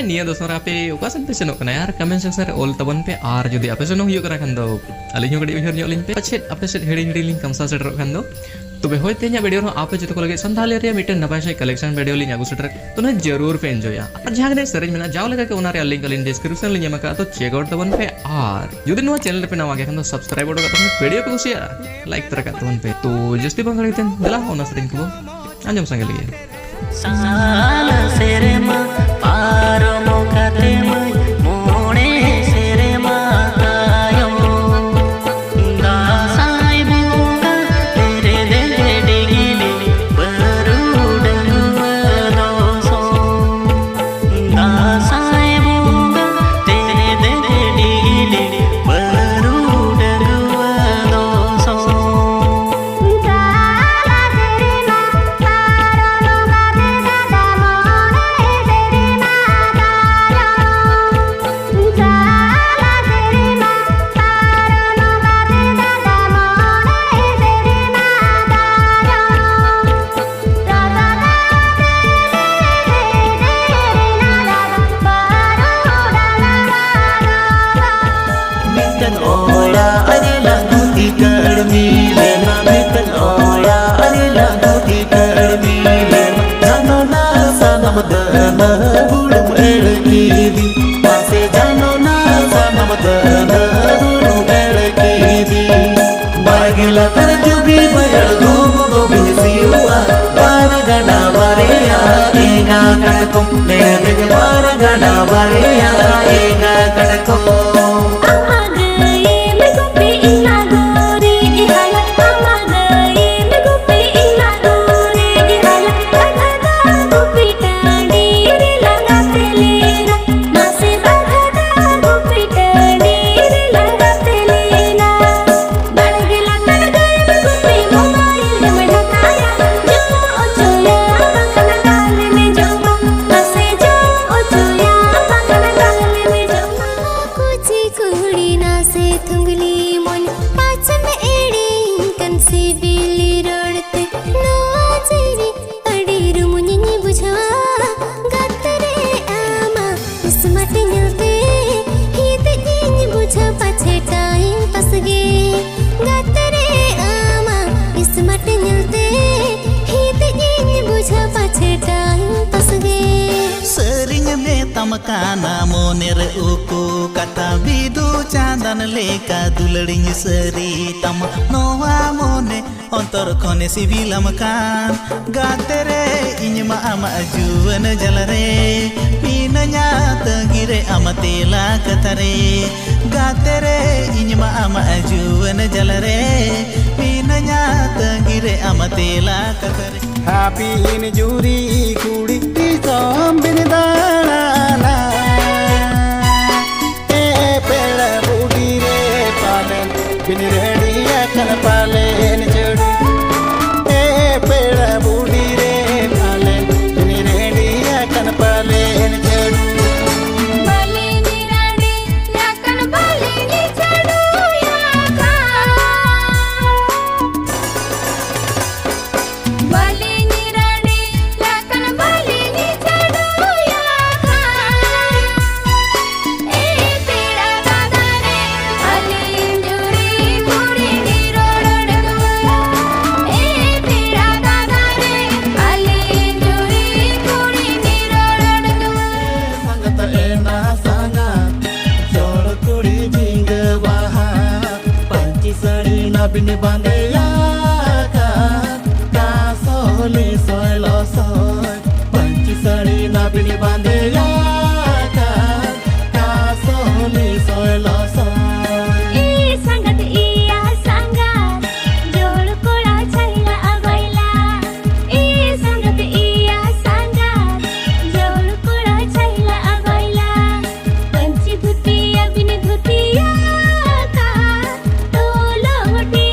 निया दोस्तों आपे ओका सन पे सेनो कना यार कमेंट सेक्शन रे ऑल तबन पे आर जदि आपे सेनो हुयो करा खन दो अलियो गडी उहर ᱧᱚᱜ लिंक पे अच्छे आपे से हेडी हेडी लिंक कमसा सेटर खन दो तबे होयते nya वीडियो रो आपे जतो को लगे संधाले रे मिटन नपाय से कलेक्शन वीडियो लिंक आगु सेटर तो ने जरूर पे एंजॉय और जहां ने सरेज मेना जाव लगा के ओना रे लिंक लिंक डिस्क्रिप्शन लिंक मका तो चेक आउट तबन पे आर यदि नो चैनल पे नवा के खन दो सब्सक्राइब ओडो का वीडियो को कुसिया लाइक तरह का तबन पे तो जस्ती बंगड़ी तन दला होना सरिन को अंजम संगे लिए साल सेरेमा पारो मोकाते मई मोने सेरेमा कायो दासाई बुंगा तेरे दे डिगिली बरू डंगुआ दोसो दासाई बुंगा तेरे दे डिगिली बरू डंगुआ दोसो Makana moner uku kata bidu chandan leka duladiñ seri tam noa mone ontor kone sibilam kan gatere iñma ama ajuan jalare pinanya tagire amatela katare gatere iñma ama ajuan jalare pinanya tagire amatela katare happy in juri kudi som binidana Bini ready akan palen jodi peda budi re palen bini ready akan palen jodi balini ready akan balini jadu ya ka balini ready akan balini jadu ya ka peda dadare alin juri Bini bandaya ka kasoli soy lo soy panci sari na bini bandaya ka kasoli soy lo soy sangat iya sangat jol kola chaila abaila sangat iya sangat jol kola chaila abaila panci dhutiya bini dhutiya ka tolo hoti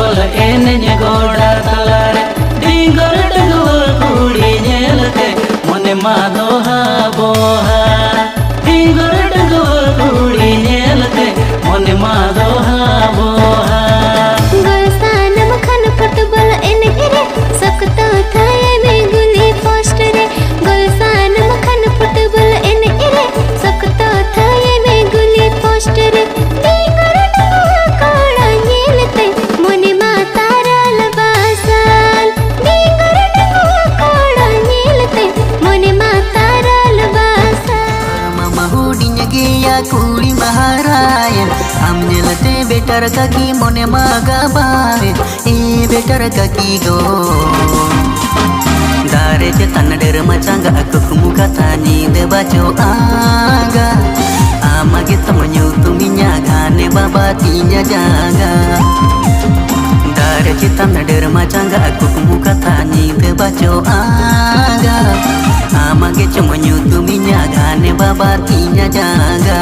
bola enenya goda talare dingor dengol kudi nyelte mone madoha boha dingor dengol kudi nyelte mone madoha boha गुलसानम खन football in रे सकता था ये में गुली post रे गुलसानम खन football in रे सकता था ये में गुली पोस्ट रे दीगर कोड़ा नीलते मोने मातारा लबासान दीगर कोड़ा नीलते मोने मातारा लबासान mama hudinya gaya kuri maharayan am nyelate betar kaki mone magabawe betar kaki go dare cetan der macanga aku muka tani de baco aga amage temenyu tuminya gane babatinya jaga dare cetan der macanga aku muka tani de baco aga amage temenyu tuminya gane babatinya jaga